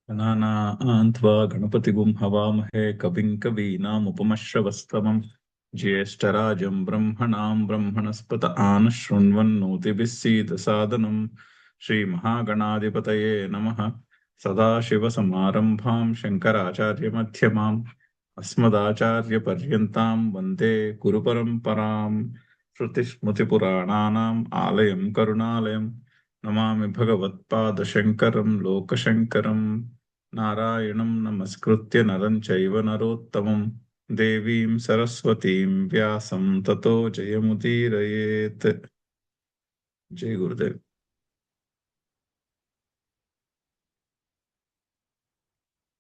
गणानां त्वा गणपतिगुं हवामहे कविं कवीनामुपमश्रवस्तमम् ज्येष्ठराजं ब्रह्मणां ब्रह्मणस्पत आनशृण्वन्नोतिभिः सीदसादनम् श्रीमहागणाधिपतये नमः। सदाशिवसमारम्भां शङ्कराचार्यमध्यमाम् अस्मदाचार्यपर्यन्तां वन्दे गुरुपरम्पराम्। श्रुतिस्मृतिपुराणानाम् आलयं करुणालयम् नमामि भगवत्पादशङ्करं लोकशङ्करम्। नारायणं नमस्कृत्य नरं चैव नरोत्तमं देवीं सरस्वतीं व्यासं ततो जयमुदीरयेत्। जय गुरुदेव।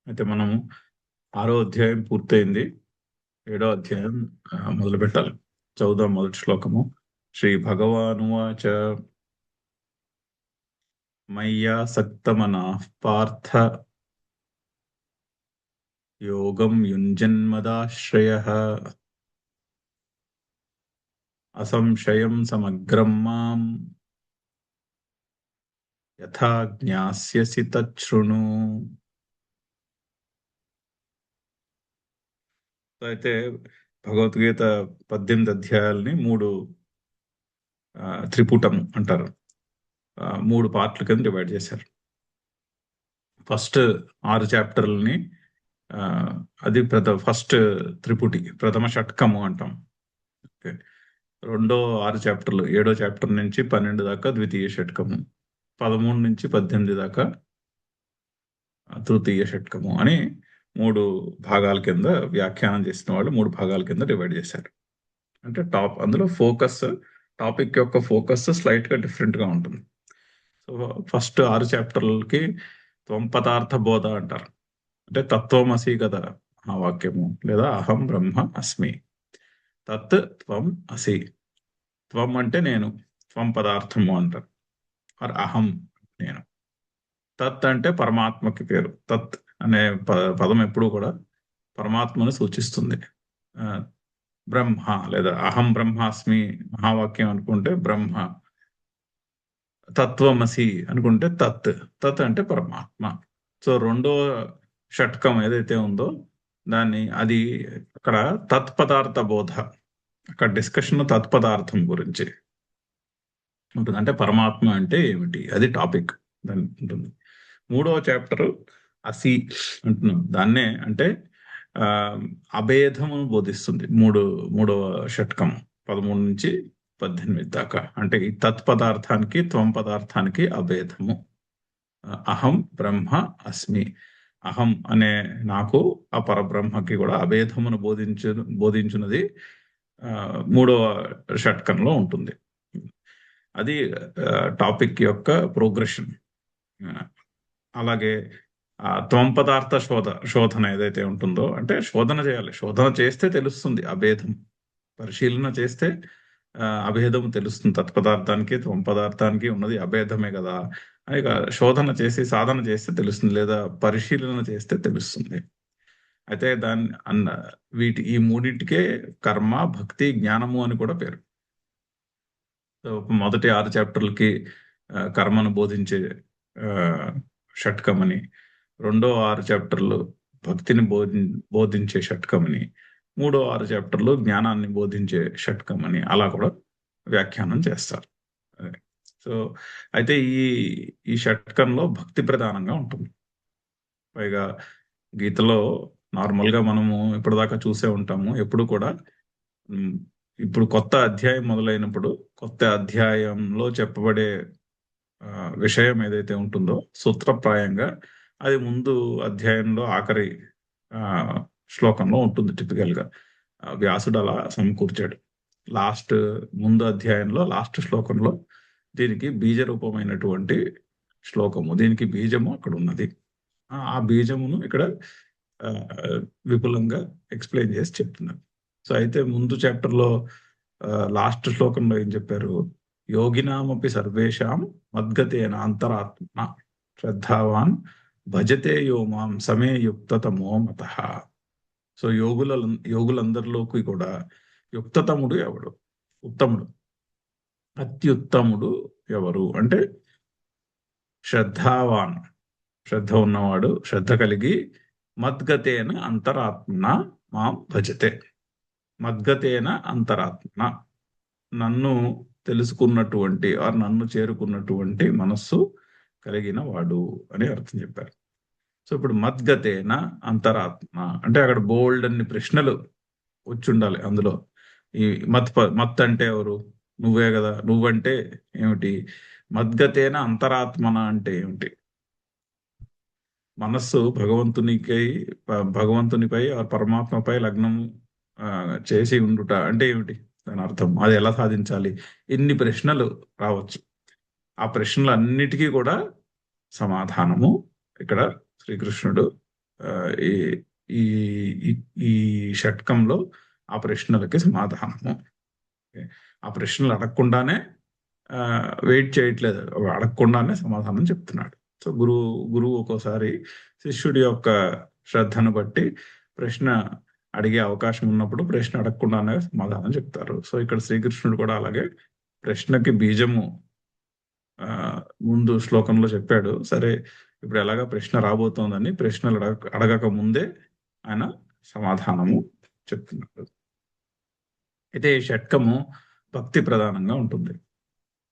అయితే మనము 6వ అధ్యాయం పూర్తయింది. 7వ అధ్యాయం మొదలు పెట్టాలి. చదువుదాం మొదటి శ్లోకము. శ్రీ భగవానువాచ మయ్యాసక్తమనః పార్థ యోగం యుంజన్మదాశ్రయః అసంశయం సమగ్రం మాం యథా జ్ఞాస్యసి తచ్ఛృణు. అయితే భగవద్గీత 18 అధ్యాయాలని 3 త్రిపుటం అంటారు. 3 పార్ట్ల కింద డివైడ్ చేశారు. ఫస్ట్ 6 చాప్టర్లని అది ఫస్ట్ త్రిపుటి ప్రథమ షట్కము అంటాం. ఓకే. రెండో 6 చాప్టర్లు 7వ చాప్టర్ నుంచి 12 దాకా ద్వితీయ షట్కము, 13 నుంచి 18 దాకా తృతీయ షట్కము అని 3 భాగాల కింద వ్యాఖ్యానం చేసిన వాళ్ళు 3 భాగాల కింద డివైడ్ చేశారు. అంటే అందులో టాపిక్ యొక్క ఫోకస్ స్లైట్ గా డిఫరెంట్ గా ఉంటుంది. సో ఫస్ట్ 6 చాప్టర్లకి త్వం పదార్థ బోధ అంటారు. అంటే తత్వమసి కదా ఆ వాక్యము, లేదా అహం బ్రహ్మ అస్మి. తత్ త్వం అసి. త్వం అంటే నేను, త్వం పదార్థము అంటారు. ఆర్ అహం నేను. తత్ అంటే పరమాత్మకి పేరు. తత్ అనే పదం ఎప్పుడూ కూడా పరమాత్మను సూచిస్తుంది. బ్రహ్మ లేదా అహం బ్రహ్మాస్మి మహావాక్యం అనుకుంటే బ్రహ్మ, తత్వమసి అనుకుంటే తత్ అంటే పరమాత్మ. సో రెండో షట్కం ఏదైతే ఉందో అది అక్కడ తత్పదార్థ బోధ, అక్కడ డిస్కషన్ తత్పదార్థం గురించి ఉంటుంది. అంటే పరమాత్మ అంటే ఏమిటి, అది టాపిక్ దాని ఉంటుంది. 3వ చాప్టర్ అసి అంటున్నాం. దాన్నే అంటే అభేదమును బోధిస్తుంది. మూడవ షట్కం 13 నుంచి 18 దాకా. అంటే ఈ తత్పదార్థానికి త్వం పదార్థానికి అభేదము. అహం బ్రహ్మ అస్మి. అహం అనే నాకు, ఆ పరబ్రహ్మకి కూడా అభేదమును బోధించున్నది 3వ షట్కంలో ఉంటుంది. అది టాపిక్ యొక్క ప్రోగ్రెషన్. అలాగే త్వం పదార్థ శోధన ఏదైతే ఉంటుందో, అంటే శోధన చేయాలి. శోధన చేస్తే తెలుస్తుంది అభేదం. పరిశీలన చేస్తే అభేదం తెలుస్తుంది. తత్పదార్థానికి త్వం పదార్థానికి ఉన్నది అభేదమే కదా అని శోధన చేసి సాధన చేస్తే తెలుస్తుంది, లేదా పరిశీలన చేస్తే తెలుస్తుంది. అయితే ఈ మూడింటికే కర్మ, భక్తి, జ్ఞానము అని కూడా పేరు. మొదటి 6 చాప్టర్లకి కర్మను బోధించే షట్కమని, రెండో 6 చాప్టర్లు భక్తిని బోధించే షట్కమని, 3వ 6 చాప్టర్లు జ్ఞానాన్ని బోధించే షట్కమని అలా కూడా వ్యాఖ్యానం చేస్తారు. సో అయితే ఈ షట్కంలో భక్తి ప్రధానంగా ఉంటుంది. పైగా గీతలో నార్మల్గా మనము ఇప్పటిదాకా చూసే ఉంటాము. ఎప్పుడు కూడా ఇప్పుడు కొత్త అధ్యాయం మొదలైనప్పుడు కొత్త అధ్యాయంలో చెప్పబడే విషయం ఏదైతే ఉంటుందో సూత్రప్రాయంగా అది ముందు అధ్యాయంలో ఆఖరి శ్లోకంలో ఉంటుంది. టిపికల్ గా వ్యాసుడు అలా సమకూర్చాడు. ముందు అధ్యాయంలో లాస్ట్ శ్లోకంలో దీనికి బీజ రూపమైనటువంటి శ్లోకము, దీనికి బీజము అక్కడ ఉన్నది. ఆ బీజమును ఇక్కడ విపులంగా ఎక్స్ప్లెయిన్ చేసి చెప్తున్నారు. సో అయితే ముందు చాప్టర్లో లాస్ట్ శ్లోకంలో ఏం చెప్పారు? యోగినామపి సర్వేషాం మద్గతేన అంతరాత్మ శ్రద్ధావాన్ భజతే యో మాం సమే యుక్తతమో మతః. సో యోగులందరిలోకి కూడా యుక్తతముడు ఎవడు, ఉత్తముడు, అత్యుత్తముడు ఎవరు అంటే శ్రద్ధావాన్. శ్రద్ధ ఉన్నవాడు శ్రద్ధ కలిగి మద్గతేన అంతరాత్మన మాం భజతే. మద్గతేన అంతరాత్మన, నన్ను తెలుసుకున్నటువంటి నన్ను చేరుకున్నటువంటి మనస్సు కలిగిన వాడు అని అర్థం చెప్పారు. సో ఇప్పుడు మద్గతేన అంతరాత్మ అంటే అక్కడ బోల్డ్ అన్ని ప్రశ్నలు వచ్చి ఉండాలి అందులో. ఈ మత్ అంటే ఎవరు? నువ్వే కదా. నువ్వంటే ఏమిటి? మద్గతేన అంతరాత్మన అంటే ఏమిటి? మనస్సు భగవంతునిపై పరమాత్మపై లగ్నం చేసి ఉండుట అంటే ఏమిటి? దాని అర్థం అది ఎలా సాధించాలి? ఇన్ని ప్రశ్నలు రావచ్చు. ఆ ప్రశ్నలన్నిటికీ కూడా సమాధానము ఇక్కడ శ్రీకృష్ణుడు ఈ ఈ ఈ షట్కంలో ఆ ప్రశ్నలకి సమాధానము. ఆ ప్రశ్నలు అడగకుండానే వెయిట్ చేయట్లేదు, అడగకుండానే సమాధానం చెప్తున్నాడు. సో గురువు ఒక్కోసారి శిష్యుడి యొక్క శ్రద్ధను బట్టి ప్రశ్న అడిగే అవకాశం ఉన్నప్పుడు ప్రశ్న అడగకుండానే సమాధానం చెప్తారు. సో ఇక్కడ శ్రీకృష్ణుడు కూడా అలాగే ప్రశ్నకి బీజము ముందు శ్లోకంలో చెప్పాడు. సరే, ఇప్పుడు ఎలాగా ప్రశ్న రాబోతోందని ప్రశ్నలు అడగక ముందే ఆయన సమాధానము చెప్తున్నాడు. అయితే ఈ షట్కము భక్తి ప్రధానంగా ఉంటుంది.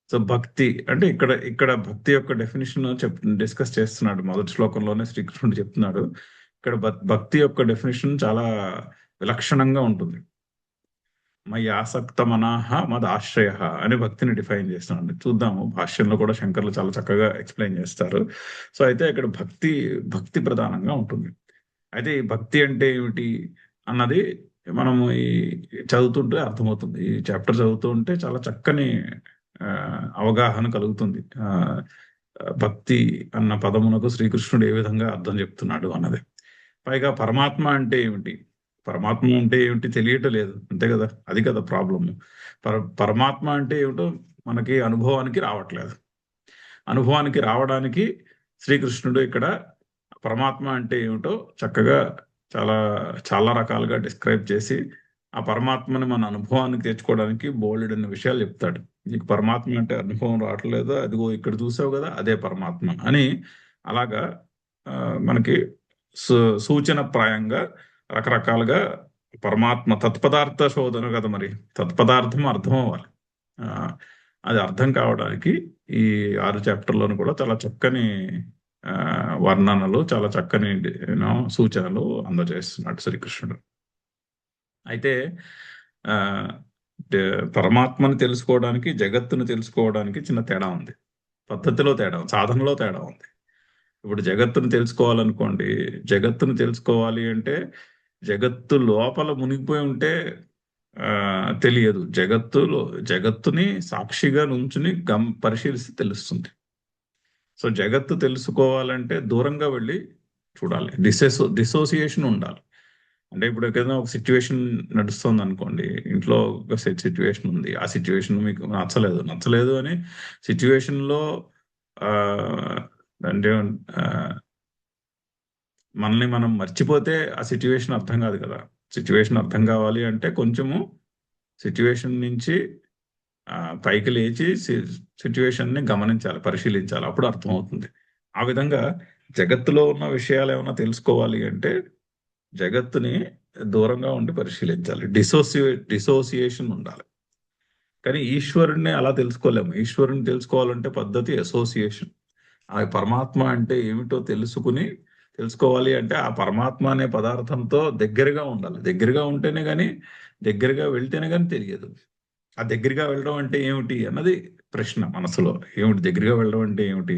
సో భక్తి అంటే ఇక్కడ భక్తి యొక్క డెఫినేషన్ డిస్కస్ చేస్తున్నాడు. మొదటి శ్లోకంలోనే శ్రీకృష్ణుడు చెప్తున్నాడు. ఇక్కడ భక్తి యొక్క డెఫినేషన్ చాలా విలక్షణంగా ఉంటుంది. మయి ఆసక్త మనాహ మదాశ్రయ అని భక్తిని డిఫైన్ చేస్తున్నాడు. చూద్దాము, భాష్యంలో కూడా శంకర్లు చాలా చక్కగా ఎక్స్ప్లెయిన్ చేస్తారు. సో అయితే ఇక్కడ భక్తి ప్రధానంగా ఉంటుంది. అయితే ఈ భక్తి అంటే ఏమిటి అన్నది మనము ఈ చదువుతుంటే అర్థమవుతుంది. ఈ చాప్టర్ చదువుతూ ఉంటే చాలా చక్కని అవగాహన కలుగుతుంది. భక్తి అన్న పదమునకు శ్రీకృష్ణుడు ఏ విధంగా అర్థం చెప్తున్నాడు అన్నది. పైగా పరమాత్మ అంటే ఏమిటి? పరమాత్మ అంటే ఏమిటి తెలియటం లేదు, అంతే కదా. అది కదా ప్రాబ్లము. పరమాత్మ అంటే ఏమిటో మనకి అనుభవానికి రావట్లేదు. అనుభవానికి రావడానికి శ్రీకృష్ణుడు ఇక్కడ పరమాత్మ అంటే ఏమిటో చక్కగా చాలా చాలా రకాలుగా డిస్క్రైబ్ చేసి ఆ పరమాత్మని మన అనుభవానికి తెచ్చుకోవడానికి బోల్డ్ అనే విషయాలు చెప్తాడు. నీకు పరమాత్మ అంటే అనుభవం రావట్లేదు, అదిగో ఇక్కడ చూసావు కదా, అదే పరమాత్మ అని అలాగా మనకి సూచన ప్రాయంగా రకరకాలుగా పరమాత్మ తత్పదార్థ శోధన కదా. మరి తత్పదార్థం అర్థం అవ్వాలి. అది అర్థం కావడానికి ఈ 6 చాప్టర్లోనూ కూడా చాలా చక్కని వర్ణనలు, చాలా చక్కని సూచనలు అందజేస్తున్నాడు శ్రీకృష్ణుడు. అయితే పరమాత్మను తెలుసుకోవడానికి జగత్తును తెలుసుకోవడానికి చిన్న తేడా ఉంది. పద్ధతిలో తేడా, సాధనలో తేడా ఉంది. ఇప్పుడు జగత్తును తెలుసుకోవాలనుకోండి, జగత్తును తెలుసుకోవాలి అంటే జగత్తు లోపల మునిగిపోయి ఉంటే తెలియదు. జగత్తుని సాక్షిగా నుంచుని పరిశీలిస్తే తెలుస్తుంది. సో జగత్తు తెలుసుకోవాలంటే దూరంగా వెళ్ళి చూడాలి, డిసోసియేషన్ ఉండాలి. అంటే ఇప్పుడు ఏదైనా ఒక సిచ్యువేషన్ నడుస్తుంది అనుకోండి, ఇంట్లో ఒక సిచ్యువేషన్ ఉంది, ఆ సిచ్యువేషన్ మీకు నచ్చలేదు అని సిచ్యువేషన్లో అంటే మనల్ని మనం మర్చిపోతే ఆ సిచ్యువేషన్ అర్థం కాదు కదా. సిచ్యువేషన్ అర్థం కావాలి అంటే కొంచెము సిచ్యువేషన్ నుంచి పైకి లేచి సిచ్యువేషన్ని గమనించాలి, పరిశీలించాలి, అప్పుడు అర్థమవుతుంది. ఆ విధంగా జగత్తులో ఉన్న విషయాలు ఏమైనా తెలుసుకోవాలి అంటే జగత్తుని దూరంగా ఉండి పరిశీలించాలి, డిసోసియేషన్ ఉండాలి. కానీ ఈశ్వరుణ్ణి అలా తెలుసుకోలేము. ఈశ్వరుని తెలుసుకోవాలంటే పద్ధతి అసోసియేషన్. ఆ పరమాత్మ అంటే ఏమిటో తెలుసుకోవాలి అంటే ఆ పరమాత్మ అనే పదార్థంతో దగ్గరగా ఉండాలి. దగ్గరగా ఉంటేనే కానీ, దగ్గరగా వెళ్తేనే కానీ తెలియదు. ఆ దగ్గరగా వెళ్ళడం అంటే ఏమిటి అన్నది ప్రశ్న మనసులో. ఏమిటి దగ్గరగా వెళ్ళడం అంటే ఏమిటి?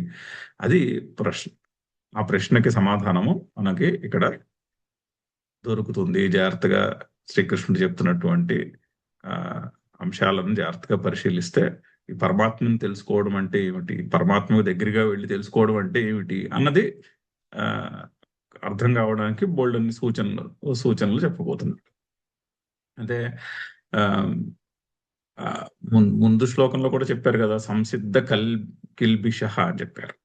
అది ప్రశ్న. ఆ ప్రశ్నకి సమాధానము మనకి ఇక్కడ దొరుకుతుంది. జాగ్రత్తగా శ్రీకృష్ణుడు చెప్తున్నటువంటి అంశాలను జాగ్రత్తగా పరిశీలిస్తే ఈ పరమాత్మను తెలుసుకోవడం అంటే ఏమిటి, పరమాత్మకు దగ్గరగా వెళ్ళి తెలుసుకోవడం అంటే ఏమిటి అన్నది అర్థం కావడానికి బోల్డ్ అన్ని సూచనలు చెప్పబోతున్నాడు. అంటే ముందు శ్లోకంలో కూడా చెప్పారు కదా, సంసిద్ధ కిల్బిష అని చెప్పారు.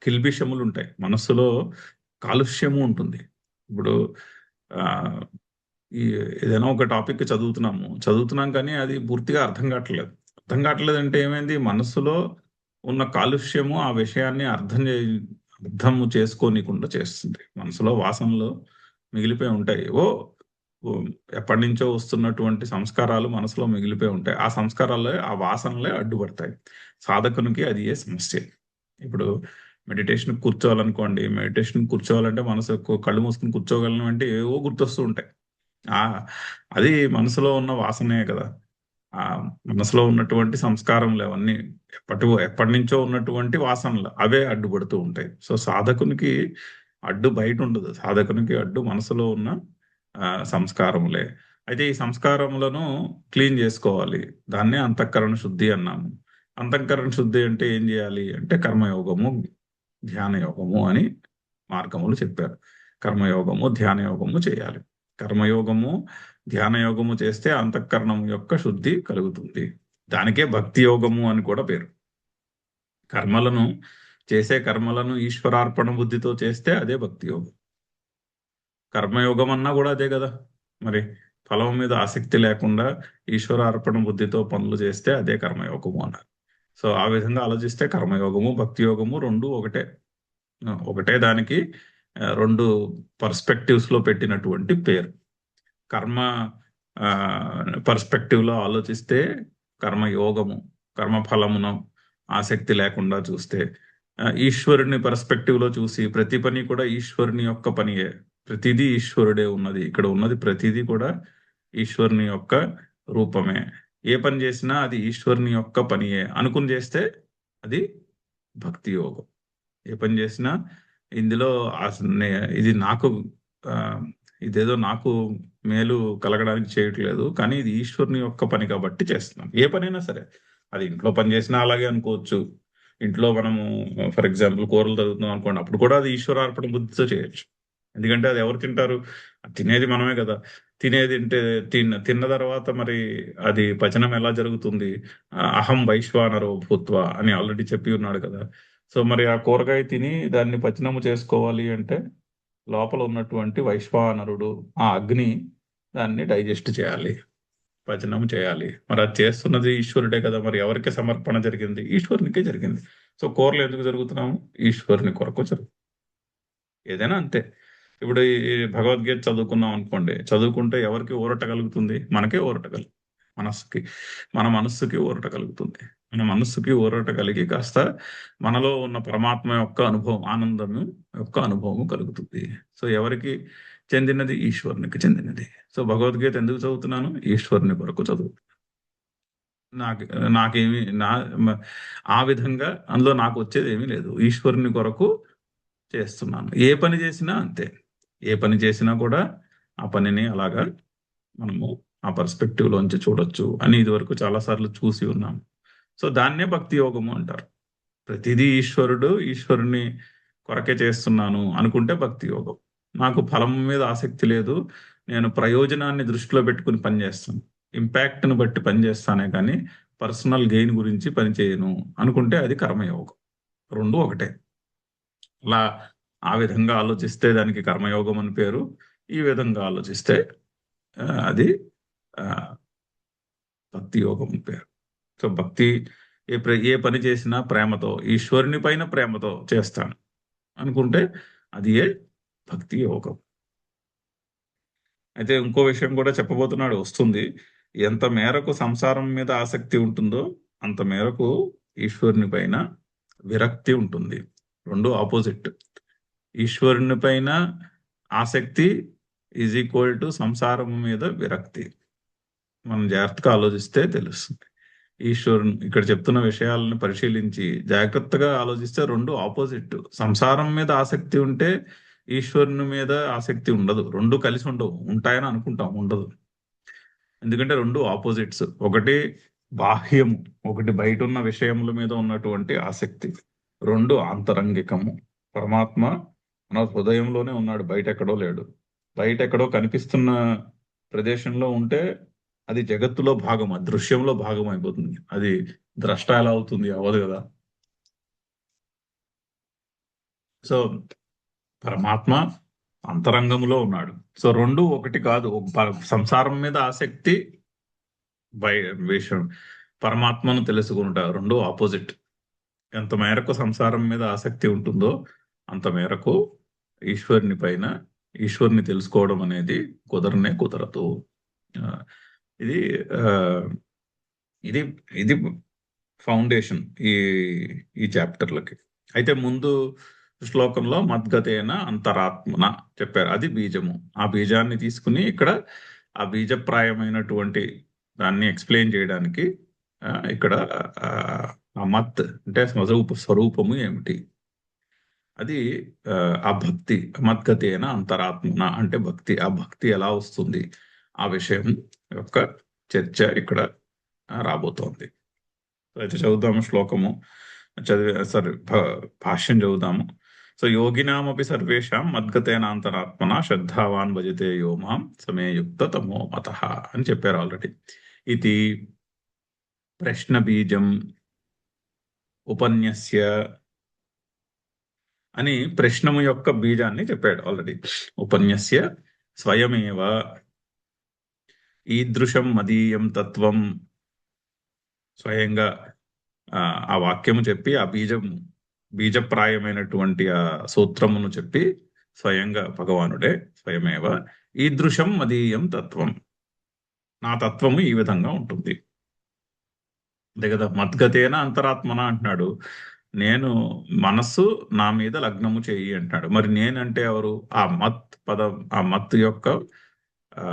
కిల్బిషములు ఉంటాయి, మనస్సులో కాలుష్యము ఉంటుంది. ఇప్పుడు ఏదైనా ఒక టాపిక్ చదువుతున్నాం కానీ అది పూర్తిగా అర్థం కావట్లేదు అంటే ఏమైంది? మనస్సులో ఉన్న కాలుష్యము ఆ విషయాన్ని అర్థము చేసుకోనీకుండా చేస్తుంది. మనసులో వాసనలు మిగిలిపోయి ఉంటాయి. ఓ ఎప్పటి నుంచో వస్తున్నటువంటి సంస్కారాలు మనసులో మిగిలిపోయి ఉంటాయి. ఆ సంస్కారాలే, ఆ వాసనలే అడ్డుపడతాయి. సాధకునికి అది ఏ సమస్య. ఇప్పుడు మెడిటేషన్ కూర్చోవాలనుకోండి, మెడిటేషన్ కూర్చోవాలంటే మనసు కళ్ళు మూసుకుని కూర్చోగలను అంటే ఏవో గుర్తొస్తూ ఉంటాయి. ఆ అది మనసులో ఉన్న వాసనే కదా. ఆ మనసులో ఉన్నటువంటి సంస్కారములు అవన్నీ ఎప్పటి నుంచో ఉన్నటువంటి వాసనలు అవే అడ్డుపడుతూ ఉంటాయి. సో సాధకునికి అడ్డు బయట ఉండదు. సాధకునికి అడ్డు మనసులో ఉన్న సంస్కారములే. అయితే ఈ సంస్కారములను క్లీన్ చేసుకోవాలి. దాన్నే అంతఃకరణ శుద్ధి అన్నాము. అంతఃకరణ శుద్ధి అంటే ఏం చేయాలి అంటే కర్మయోగము, ధ్యాన యోగము అని మార్గములు చెప్పారు. కర్మయోగము, ధ్యాన యోగము చేయాలి. కర్మయోగము, ధ్యాన యోగము చేస్తే అంతఃకరణం యొక్క శుద్ధి కలుగుతుంది. దానికే భక్తి యోగము అని కూడా పేరు. కర్మలను చేసే కర్మలను ఈశ్వరార్పణ బుద్ధితో చేస్తే అదే భక్తి యోగం. కర్మయోగం అన్నా కూడా అదే కదా. మరి ఫలం మీద ఆసక్తి లేకుండా ఈశ్వరార్పణ బుద్ధితో పనులు చేస్తే అదే కర్మయోగము అన్నారు. సో ఆ విధంగా ఆలోచిస్తే కర్మయోగము, భక్తి యోగము రెండు ఒకటే. ఒకటే దానికి రెండు పర్స్పెక్టివ్స్ లో పెట్టినటువంటి పేరు. కర్మ పర్స్పెక్టివ్ లో ఆలోచిస్తే కర్మయోగము, కర్మఫలమును ఆసక్తి లేకుండా చూస్తే, ఈశ్వరుని పర్స్పెక్టివ్ లో చూసి ప్రతి పని కూడా ఈశ్వరుని యొక్క పనియే. ప్రతిదీ ఈశ్వరుడే ఉన్నది. ఇక్కడ ఉన్నది ప్రతిదీ కూడా ఈశ్వరుని యొక్క రూపమే. ఏ పని చేసినా అది ఈశ్వరుని యొక్క పనియే అనుకుని చేస్తే అది భక్తి యోగం. ఏ పని చేసినా ఇందులో ఇది నాకు ఇదేదో నాకు మేలు కలగడానికి చేయట్లేదు, కానీ ఇది ఈశ్వరుని యొక్క పని కాబట్టి చేస్తున్నాం. ఏ పనైనా సరే, అది ఇంట్లో పని చేసినా అలాగే అనుకోవచ్చు. ఇంట్లో మనము ఫర్ ఎగ్జాంపుల్ కూరలు తరుగుతున్నాం అనుకోండి, అప్పుడు కూడా అది ఈశ్వరార్పణ బుద్ధితో చేయొచ్చు. ఎందుకంటే అది ఎవరు తింటారు? తినేది మనమే కదా. తినేది తిన్న తర్వాత మరి అది పచనం ఎలా జరుగుతుంది? అహం వైశ్వానరో భూత్వ అని ఆల్రెడీ చెప్పి ఉన్నాడు కదా. సో మరి ఆ కూరగాయ తిని దాన్ని పచనము చేసుకోవాలి అంటే లోపల ఉన్నటువంటి వైశ్వానరుడు, ఆ అగ్ని దాన్ని డైజెస్ట్ చేయాలి, పచనం చేయాలి. మరి అది చేస్తున్నది ఈశ్వరుడే కదా. మరి ఎవరికి సమర్పణ జరిగింది? ఈశ్వరునికే జరిగింది. సో కూరలు ఎందుకు జరుగుతున్నాము? ఈశ్వరుని కొరకు జరుగుతుంది. ఏదైనా అంతే. ఇప్పుడు ఈ భగవద్గీత చదువుకున్నాం అనుకోండి, చదువుకుంటే ఎవరికి ఊరట కలుగుతుంది? మనకే ఊరట కలుగుతుంది. మనస్సుకి, మన మనస్సుకి ఊరట కలుగుతుంది. మన మనస్సుకి ఊరట కలిగి కాస్త మనలో ఉన్న పరమాత్మ యొక్క అనుభవం, ఆనందం యొక్క అనుభవం కలుగుతుంది. సో ఎవరికి చెందినది? ఈశ్వరునికి చెందినది. సో భగవద్గీత ఎందుకు చదువుతున్నాను? ఈశ్వరుని కొరకు చదువుతున్నాను. నాకు నాకేమి ఆ విధంగా అందులో నాకు వచ్చేది ఏమీ లేదు. ఈశ్వరుని కొరకు చేస్తున్నాను. ఏ పని చేసినా అంతే. ఏ పని చేసినా కూడా ఆ పనిని అలాగా మనము ఆ పర్స్పెక్టివ్ లోంచి చూడొచ్చు అని ఇదివరకు చాలా సార్లు చూసి ఉన్నాం. సో దాన్నే భక్తి యోగము అంటారు. ప్రతిదీ ఈశ్వరుని కొరకే చేస్తున్నాను అనుకుంటే భక్తి యోగం. నాకు ఫలం మీద ఆసక్తి లేదు, నేను ప్రయోజనాన్ని దృష్టిలో పెట్టుకుని పనిచేస్తాను, ఇంపాక్ట్ను బట్టి పనిచేస్తానే కానీ పర్సనల్ గెయిన్ గురించి పని చేయను అనుకుంటే అది కర్మయోగం. రెండు ఒకటే. అలా ఆ విధంగా ఆలోచిస్తే దానికి కర్మయోగం అని పేరు. ఈ విధంగా ఆలోచిస్తే అది భక్తి యోగం అని పేరు. సో భక్తి ఏ పని చేసినా ప్రేమతో, ఈశ్వరుని పైన ప్రేమతో చేస్తాను అనుకుంటే అది ఏ భక్తి యోగం. అయితే ఇంకో విషయం కూడా చెప్పబోతున్నాడు, వస్తుంది. ఎంత మేరకు సంసారం మీద ఆసక్తి ఉంటుందో అంత మేరకు ఈశ్వరుని పైన విరక్తి ఉంటుంది. రెండు ఆపోజిట్. ఈశ్వరుని పైన ఆసక్తి ఈజ్ ఈక్వల్ టు సంసారం మీద విరక్తి. మనం జాగ్రత్తగా ఆలోచిస్తే తెలుస్తుంది. ఈశ్వరుని ఇక్కడ చెప్తున్న విషయాలను పరిశీలించి జాగ్రత్తగా ఆలోచిస్తే రెండు ఆపోజిట్. సంసారం మీద ఆసక్తి ఉంటే ఈశ్వరుని మీద ఆసక్తి ఉండదు. రెండు కలిసి ఉండవు. ఉంటాయని అనుకుంటాం, ఉండదు. ఎందుకంటే రెండు ఆపోజిట్స్. ఒకటి బాహ్యము, ఒకటి బయట ఉన్న విషయముల మీద ఉన్నటువంటి ఆసక్తి. రెండు ఆంతరంగికము. పరమాత్మ మన హృదయంలోనే ఉన్నాడు, బయట ఎక్కడో లేడు. బయట ఎక్కడో కనిపిస్తున్న ప్రదేశంలో ఉంటే అది జగత్తులో భాగం, దృశ్యంలో భాగం అయిపోతుంది. అది ద్రష్ట ఎలా అవుతుంది? అవ్వదు కదా. సో పరమాత్మ అంతరంగంలో ఉన్నాడు. సో రెండు ఒకటి కాదు. సంసారం మీద ఆసక్తి, విషయం పరమాత్మను తెలుసుకుంటా, రెండు ఆపోజిట్. ఎంత మేరకు సంసారం మీద ఆసక్తి ఉంటుందో అంత మేరకు ఈశ్వరుని పైన ఈశ్వరుని తెలుసుకోవడం అనేది కుదరనే కుదరదు. ఆ, ఇది ఆ, ఇది ఇది ఫౌండేషన్ ఈ ఈ చాప్టర్లకి. అయితే ముందు శ్లోకంలో మద్గతేన అంతరాత్మన చెప్పారు, అది బీజము. ఆ బీజాన్ని తీసుకుని ఇక్కడ ఆ బీజప్రాయమైనటువంటి దాన్ని ఎక్స్ప్లెయిన్ చేయడానికి ఇక్కడ ఆ, ఆ మత్ అంటే స్వరూపము ఏమిటి, అది ఆ భక్తి. మద్గతేన అంతరాత్మన అంటే భక్తి, ఆ భక్తి ఎలా వస్తుంది, ఆ విషయం యొక్క చర్చ ఇక్కడ రాబోతోంది. అయితే చదువుదాము శ్లోకము. సారీ, భాష్యం చదువుదాము. సో యోగినామపి సర్వేషాం మద్గతేనాంతరాత్మన శ్రద్ధావాన్ భజతే యో మాం సమేయుక్త తమో మతః అని చెప్పారు ఆల్రెడీ. ఇది ప్రశ్న బీజం ఉపన్యస్య అని ప్రశ్నము యొక్క బీజాన్ని చెప్పాడు ఆల్రెడీ. ఉపన్యస్య స్వయమేవ ఈదృశం మదీయం తత్వం, స్వయంగా ఆ వాక్యము చెప్పి ఆ బీజప్రాయమైనటువంటి ఆ సూత్రమును చెప్పి స్వయంగా భగవానుడే స్వయమేవ ఈదృశం మదీయం తత్వం, నా తత్వము ఈ విధంగా ఉంటుంది. అంతే కదా, మద్గతేన అంతరాత్మన అంటున్నాడు. నేను మనస్సు నా మీద లగ్నము చేయి అంటున్నాడు. మరి నేనంటే ఎవరు? ఆ మత్ పదం, ఆ మత్ యొక్క ఆ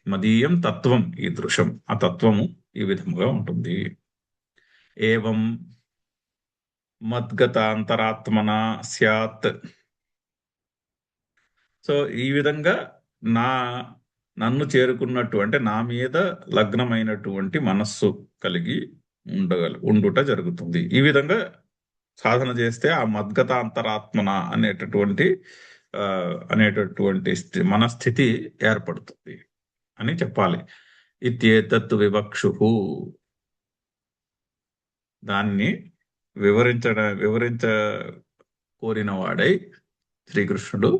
మదీయం తత్వం ఈ దృశ్యం, ఆ తత్వము ఈ విధముగా ఉంటుంది. ఏవం మద్గత అంతరాత్మన స్యాత్. సో ఈ విధంగా నన్ను చేరుకున్నట్టు అంటే నా మీద లగ్నమైనటువంటి మనస్సు కలిగి ఉండుట జరుగుతుంది. ఈ విధంగా సాధన చేస్తే ఆ మద్గత అంతరాత్మన అనేటటువంటి మనస్థితి ఏర్పడుతుంది అని చెప్పాలి. ఇత్యేతత్ వివక్షు, దాన్ని వివరించ కోరిన వాడై శ్రీకృష్ణుడు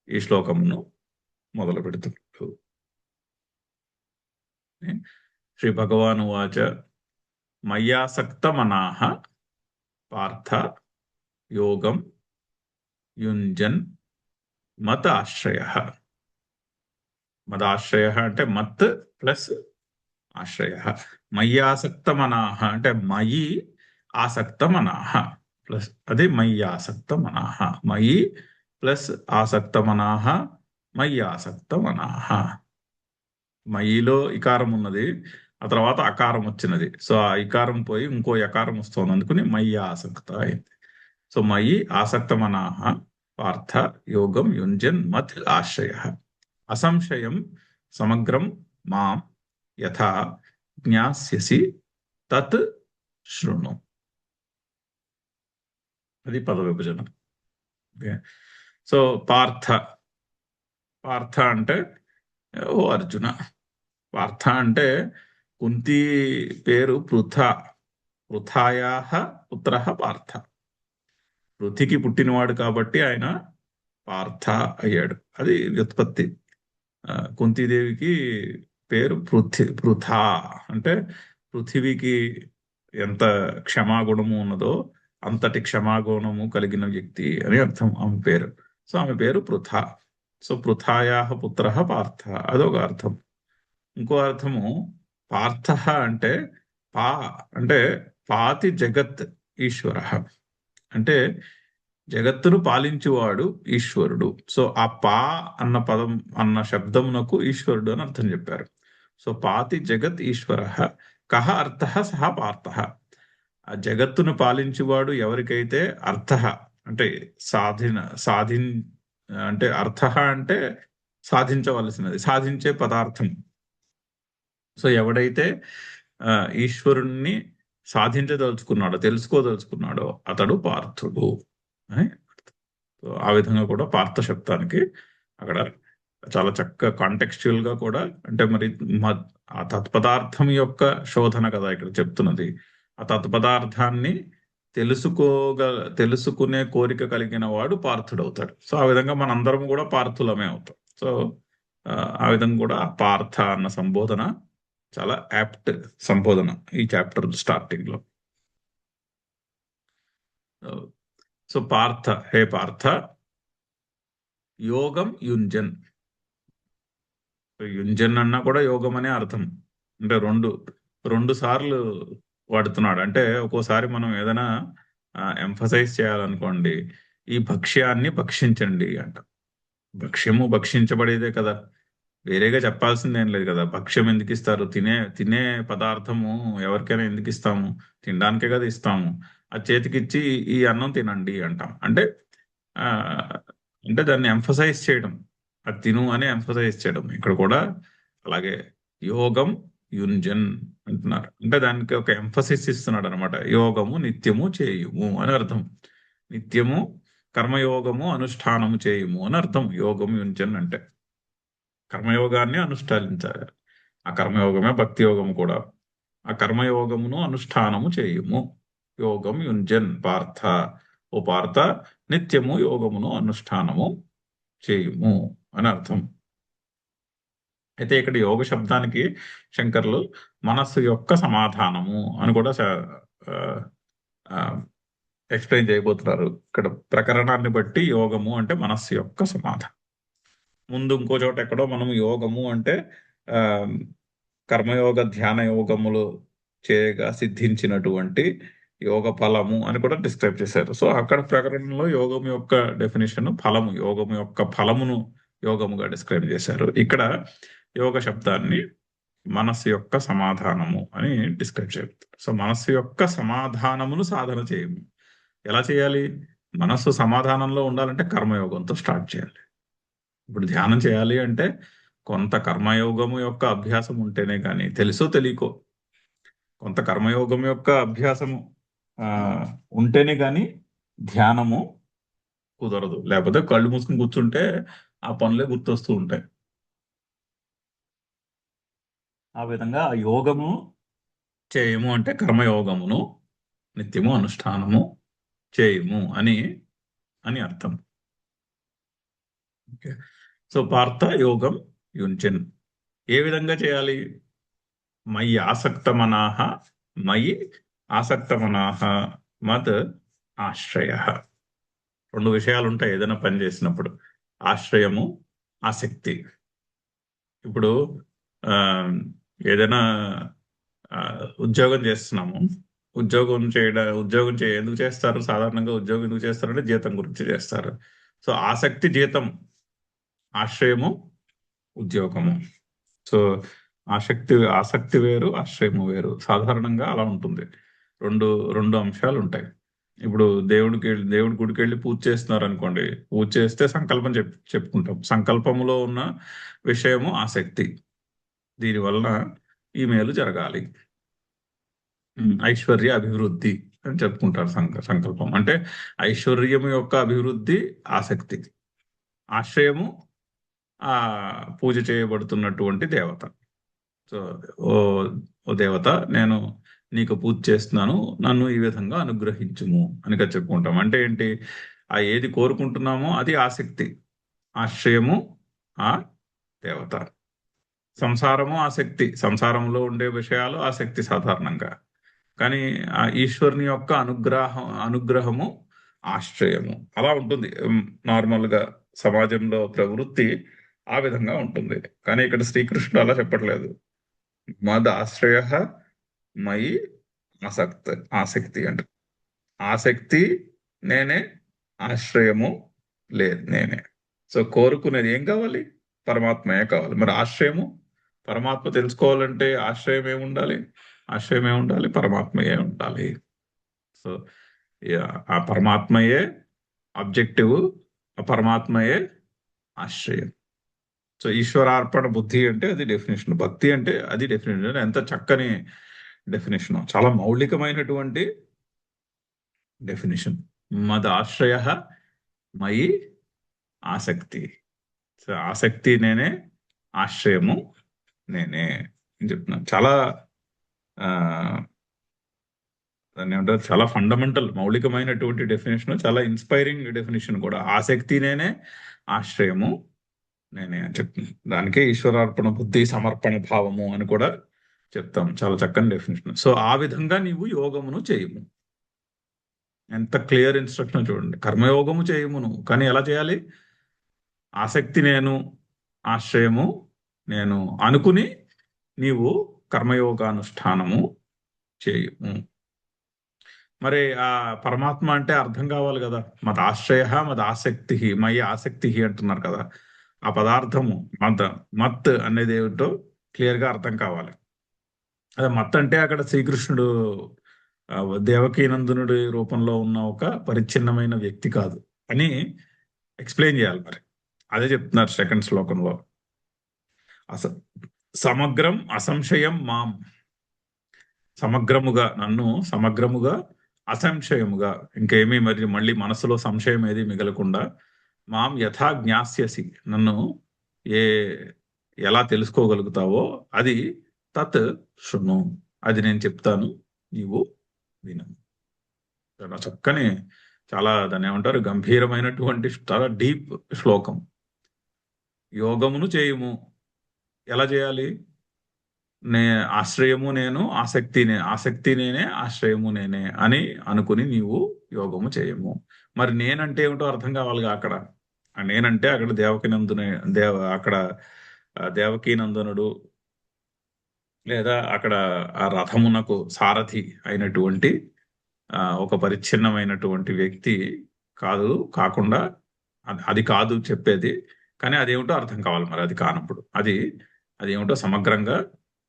ఈ శ్లోకమును మొదలు పెడుతున్నాడు. శ్రీ భగవాను వాచ మయ్యాసక్త మనాహ పార్థ యోగం యుంజన్ మత ఆశ్రయ. మదాశ్రయ అంటే మత్ ప్లస్ ఆశ్రయ. మయ్యాసక్త మనాహ అంటే మయి ఆసక్త మనాహ ప్లస్ అది మయ్యాసక్త మనాహ. మయి ప్లస్ ఆసక్త మనాహ, మయ్యాసక్త మనాహ. మయిలో ఇకారం ఉన్నది, ఆ తర్వాత అకారం వచ్చినది. సో ఆ ఇకారం పోయి ఇంకో యకారం వస్తుంది, అందుకుని మయి ఆసక్త అయింది. సో మయి ఆసక్త మనాహ పార్థ యోగం యుంజన్ మత్ ఆశ్రయ. అసంశయం సమగ్రం మాం యథా జ్ఞాస్యసి తత్ శృణు. అది పద విభజన. సో పార్థ అంటే ఓ అర్జున. పార్థ అంటే కుంతి పేరు పృథాయా పుత్ర పార్థ. పృథికి పుట్టినవాడు కాబట్టి ఆయన పార్థ అయ్యాడు. అది వ్యుత్పత్తి. కుంతీదేవికి పేరు పృథా అంటే పృథివీకి ఎంత క్షమాగుణము ఉన్నదో అంతటి క్షమాగుణము కలిగిన వ్యక్తి అని అర్థం ఆమె పేరు. సో ఆమె పేరు పృథా. సో పృథాయా పుత్ర పార్థ, అదొక అర్థం. ఇంకో అర్థము పార్థ అంటే అంటే పాతి జగత్ ఈశ్వర, అంటే జగత్తును పాలించువాడు ఈశ్వరుడు. సో ఆ అన్న పదం అన్న శబ్దమునకు ఈశ్వరుడు అని అర్థం చెప్పారు. సో పాతి జగత్ ఈశ్వర కహ అర్థ సహ పార్థ. ఆ జగత్తును పాలించువాడు ఎవరికైతే అర్థ అంటే అంటే అర్థ అంటే సాధించవలసినది, సాధించే పదార్థం. సో ఎవడైతే ఈశ్వరుణ్ణి సాధించదలుచుకున్నాడో, తెలుసుకోదలుచుకున్నాడో అతడు పార్థుడు. సో ఆ విధంగా కూడా పార్థ శబ్దానికి అక్కడ చాలా చక్కగా కాంటెక్స్చువల్ గా కూడా, అంటే మరి ఆ తత్పదార్థం యొక్క శోధన కదా ఇక్కడ చెప్తున్నది. ఆ తత్పదార్థాన్ని తెలుసుకునే కోరిక కలిగిన వాడు పార్థుడవుతాడు. సో ఆ విధంగా మనందరం కూడా పార్థులమే అవుతాం. సో ఆ విధంగా కూడా ఆ పార్థ అన్న సంబోధన చాలా యాప్ట్ సంబోధన ఈ చాప్టర్ స్టార్టింగ్ లో. సో పార్థ, హే పార్థ, యోగం యుంజన్. యుంజన్ అన్నా కూడా యోగం అనే అర్థం. అంటే రెండు రెండు సార్లు వాడుతున్నాడు. అంటే ఒక్కోసారి మనం ఏదైనా ఎంఫసైజ్ చేయాలనుకోండి, ఈ భక్ష్యాన్ని భక్షించండి అంట. భక్ష్యము భక్షించబడేదే కదా, వేరేగా చెప్పాల్సిందేం లేదు కదా. భక్ష్యం ఎందుకు ఇస్తారు? తినే తినే పదార్థము ఎవరికైనా ఎందుకు ఇస్తాము? తినడానికే కదా ఇస్తాము. ఆ చేతికిచ్చి ఈ అన్నం తినండి అంటాం. అంటే ఆ అంటే దాన్ని ఎంఫసైజ్ చేయడం, అది తిను అని ఎంఫసైజ్ చేయడం. ఇక్కడ కూడా అలాగే యోగం యుంజన్ అంటున్నారు. అంటే దానికి ఒక ఎంఫసిస్ ఇస్తున్నాడు అనమాట. యోగము నిత్యము చేయుము అని అర్థం. నిత్యము కర్మయోగము అనుష్ఠానము చేయుము అని అర్థం. యోగం యుంజన్ అంటే కర్మయోగాన్ని అనుష్ఠానించాలి. ఆ కర్మయోగమే భక్తి యోగము కూడా. ఆ కర్మయోగమును అనుష్ఠానము చేయుము. యోగం యుంజన్ పార్థ, ఓ పార్థ, నిత్యము యోగమును అనుష్ఠానము చేయుము అని అర్థం. అయితే ఇక్కడ యోగ శబ్దానికి శంకర్లు మనస్సు యొక్క సమాధానము అని కూడా ఎక్స్ప్లెయిన్ చేయబోతున్నారు. ఇక్కడ ప్రకరణాన్ని బట్టి యోగము అంటే మనస్సు యొక్క సమాధానం. ముందు ఇంకో చోట ఎక్కడో మనం యోగము అంటే ఆ కర్మయోగ ధ్యాన యోగములు చేయగా సిద్ధించినటువంటి యోగ ఫలము అని కూడా డిస్క్రైబ్ చేశారు. సో అక్కడ ప్రకరణలో యోగం యొక్క డెఫినేషన్ ఫలము, యోగము యొక్క ఫలమును యోగముగా డిస్క్రైబ్ చేశారు. ఇక్కడ యోగ శబ్దాన్ని మనస్సు యొక్క సమాధానము అని డిస్క్రైబ్ చేస్తారు. సో మనస్సు యొక్క సమాధానమును సాధన చేయము. ఎలా చేయాలి? మనస్సు సమాధానంలో ఉండాలంటే కర్మయోగంతో స్టార్ట్ చేయాలి. ఇప్పుడు ధ్యానం చేయాలి అంటే కొంత కర్మయోగము యొక్క అభ్యాసం ఉంటేనే కానీ, తెలుసో తెలియకో కొంత కర్మయోగం యొక్క అభ్యాసము ఉంటేనే కానీ ధ్యానము కుదరదు. లేకపోతే కళ్ళు మూసుకుని కూర్చుంటే ఆ పనులే గుర్తొస్తూ ఉంటాయి. ఆ విధంగా ఆ యోగము చేయము అంటే కర్మయోగమును నిత్యము అనుష్ఠానము చేయము అని అని అర్థం. ఓకే. సో పార్థ యోగం యుంచన్. ఏ విధంగా చేయాలి? మయి ఆసక్తమనాహ, మయి ఆసక్తమనాహ మత్ ఆశ్రయ. రెండు విషయాలు ఉంటాయి ఏదైనా పని చేసినప్పుడు, ఆశ్రయము, ఆసక్తి. ఇప్పుడు ఆ ఏదైనా ఉద్యోగం చేస్తున్నాము. ఉద్యోగం ఎందుకు చేస్తారు? సాధారణంగా ఉద్యోగం ఎందుకు చేస్తారంటే జీతం గురించి చేస్తారు. సో ఆసక్తి జీతం, ఆశ్రయము ఉద్యోగము. సో ఆసక్తి వేరు, ఆశ్రయము వేరు. సాధారణంగా అలా ఉంటుంది. రెండు రెండు అంశాలు ఉంటాయి. ఇప్పుడు దేవుడి గుడికి వెళ్ళి పూజ చేస్తున్నారు అనుకోండి. పూజ చేస్తే సంకల్పం చెప్పుకుంటాం. సంకల్పములో ఉన్న విషయము ఆసక్తి. దీనివల్ల ఈ మేలు జరగాలి, ఐశ్వర్య అభివృద్ధి అని చెప్పుకుంటారు. సంకల్పం అంటే ఐశ్వర్యము యొక్క అభివృద్ధి ఆసక్తి, ఆశ్రయము ఆ పూజ చేయబడుతున్నటువంటి దేవత. సో ఓ ఓ దేవత, నేను నీకు పూజ చేస్తున్నాను, నన్ను ఈ విధంగా అనుగ్రహించుము అనిగా చెప్పుకుంటాం. అంటే ఏంటి? ఆ ఏది కోరుకుంటున్నామో అది ఆసక్తి, ఆశ్రయము ఆ దేవత. సంసారము ఆసక్తి, సంసారంలో ఉండే విషయాలు ఆసక్తి సాధారణంగా. కానీ ఆ ఈశ్వరుని యొక్క అనుగ్రహము ఆశ్రయము. అలా ఉంటుంది నార్మల్ గా సమాజంలో ప్రవృత్తి ఆ విధంగా ఉంటుంది. కానీ ఇక్కడ శ్రీకృష్ణుడు అలా చెప్పట్లేదు. మద్ ఆశ్రయ మయి ఆసక్తి అంటే ఆసక్తి నేనే, ఆశ్రయము లేదు నేనే. సో కోరుకునేది ఏం కావాలి? పరమాత్మయే కావాలి. మరి ఆశ్రయము, పరమాత్మ తెలుసుకోవాలంటే ఆశ్రయం ఏముండాలి? ఆశ్రయం ఏముండాలి? పరమాత్మయే ఉండాలి. సో ఆ పరమాత్మయే ఆబ్జెక్టివ్, ఆ పరమాత్మయే ఆశ్రయం. సో ఈశ్వరార్పణ బుద్ధి అంటే అది డెఫినేషన్. భక్తి అంటే అది డెఫినేషన్. ఎంత చక్కని డెఫినేషన్, చాలా మౌలికమైనటువంటి డెఫినేషన్. మద ఆశ్రయ మయి ఆసక్తి. సో ఆసక్తి నేనే, ఆశ్రయము నేనే అని చెప్తున్నాను. చాలా దాన్ని ఏమంటారు, చాలా ఫండమెంటల్ మౌలికమైనటువంటి డెఫినేషన్, చాలా ఇన్స్పైరింగ్ డెఫినేషన్ కూడా. ఆసక్తి నేనే, ఆశ్రయము నేనే అని చెప్తున్నాను. దానికే ఈశ్వరార్పణ బుద్ధి సమర్పణ భావము అని కూడా చెప్తాం. చాలా చక్కని డెఫినేషన్. సో ఆ విధంగా నీవు యోగమును చేయము. ఎంత క్లియర్ ఇన్స్ట్రక్షన్ చూడండి. కర్మయోగము చేయము నువ్వు, కానీ ఎలా చేయాలి? ఆసక్తి నేను, ఆశ్రయము నేను అనుకుని నీవు కర్మయోగానుష్ఠానము చేయము. మరి ఆ పరమాత్మ అంటే అర్థం కావాలి కదా. మదాశ్రయ మదాసక్తి, మయి ఆసక్తి అంటున్నారు కదా. ఆ పదార్థము మత్ అనేది ఏమిటో క్లియర్ గా అర్థం కావాలి. అదే మత్ అంటే అక్కడ శ్రీకృష్ణుడు దేవకీనందనుడి రూపంలో ఉన్న ఒక పరిచ్ఛిన్నమైన వ్యక్తి కాదు అని ఎక్స్ప్లెయిన్ చేయాలి. మరి అదే చెప్తున్నారు సెకండ్ శ్లోకంలో. అస సమగ్రం అసంశయం మాం, సమగ్రముగా నన్ను, సమగ్రముగా అసంశయముగా, ఇంకేమీ మరి మళ్ళీ మనసులో సంశయం ఏది మిగలకుండా, మాం యథా జ్ఞాస్యసి, నన్ను ఏ ఎలా తెలుసుకోగలుగుతావో అది తత్ శృణు, అది నేను చెప్తాను, నీవు విను. చాలా చక్కని, చాలా దాన్ని ఏమంటారు, గంభీరమైనటువంటి చాలా డీప్ శ్లోకం. యోగమును చేయుము, ఎలా చేయాలి? ఆశ్రయము నేను, ఆసక్తి నేనే, ఆశ్రయము నేనే అని అనుకుని నీవు యోగము చేయము. మరి నేనంటే ఏమిటో అర్థం కావాలిగా అక్కడ. ఆ నేనంటే అక్కడ అక్కడ దేవకీనందనుడు, లేదా అక్కడ ఆ రథమునకు సారథి అయినటువంటి ఒక పరిచ్ఛిన్నమైనటువంటి వ్యక్తి కాకుండా అది కాదు చెప్పేది. కానీ అదేమిటో అర్థం కావాలి. మరి అది కానప్పుడు అది ఏమిటో సమగ్రంగా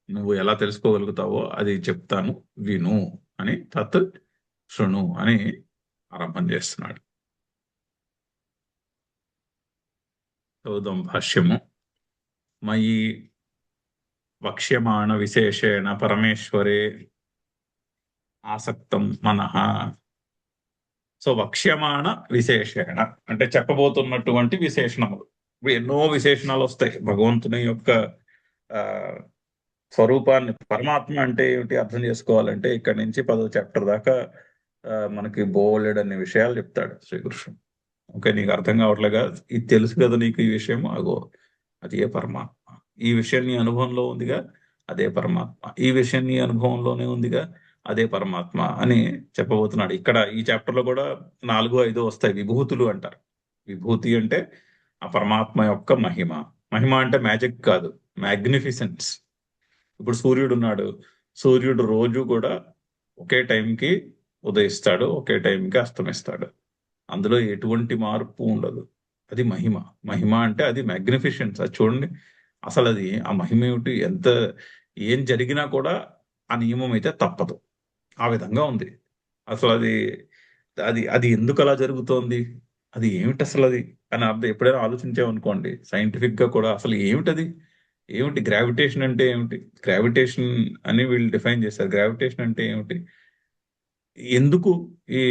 నువ్వు ఎలా తెలుసుకోగలుగుతావో అది చెప్తాను, విను అని తత్ శృణు అని ఆరంభం చేస్తున్నాడు. చదువుదాం భాష్యము. మయి వక్ష్యమాణ విశేషేణ పరమేశ్వరే ఆసక్తం మనః. సో వక్ష్యమాణ విశేషేణ అంటే చెప్పబోతున్నటువంటి విశేషణములు. ఎన్నో విశేషణాలు వస్తాయి భగవంతుని యొక్క స్వరూపాన్ని. పరమాత్మ అంటే ఏమిటి అర్థం చేసుకోవాలంటే ఇక్కడి నుంచి 10వ చాప్టర్ దాకా మనకి బోలెడన్ని విషయాలు చెప్తాడు శ్రీకృష్ణుడు. ఓకే, నీకు అర్థం కావట్లేగా, ఇది తెలుసు కదా నీకు ఈ విషయం, అగో అది ఏ పరమాత్మ. ఈ విషయం నీ అనుభవంలో ఉందిగా, అదే పరమాత్మ. ఈ విషయం నీ అనుభవంలోనే ఉందిగా, అదే పరమాత్మ అని చెప్పబోతున్నాడు. ఇక్కడ ఈ చాప్టర్ లో కూడా 4, 5 వస్తాయి. విభూతులు అంటారు. విభూతి అంటే ఆ పరమాత్మ యొక్క మహిమ. మహిమ అంటే మ్యాజిక్ కాదు, మ్యాగ్నిఫిసెన్స్. ఇప్పుడు సూర్యుడు ఉన్నాడు, సూర్యుడు రోజు కూడా ఒకే టైంకి ఉదయిస్తాడు, ఒకే టైంకి అస్తమిస్తాడు. అందులో ఎటువంటి మార్పు ఉండదు. అది మహిమ. మహిమ అంటే అది మ్యాగ్నిఫిషెన్స్. అది చూడండి, అసలు అది ఆ మహిమ ఏమిటి, ఏం జరిగినా కూడా ఆ నియమం అయితే తప్పదు. ఆ విధంగా ఉంది. అసలు అది అది అది ఎందుకు అలా జరుగుతోంది, అది ఏమిటి అసలు అది అని అర్థం ఎప్పుడైనా ఆలోచించామనుకోండి, సైంటిఫిక్ గా కూడా అసలు ఏమిటది, ఏమిటి గ్రావిటేషన్ అంటే ఏమిటి, గ్రావిటేషన్ అని వీళ్ళు డిఫైన్ చేశారు. గ్రావిటేషన్ అంటే ఏమిటి, ఎందుకు ఈ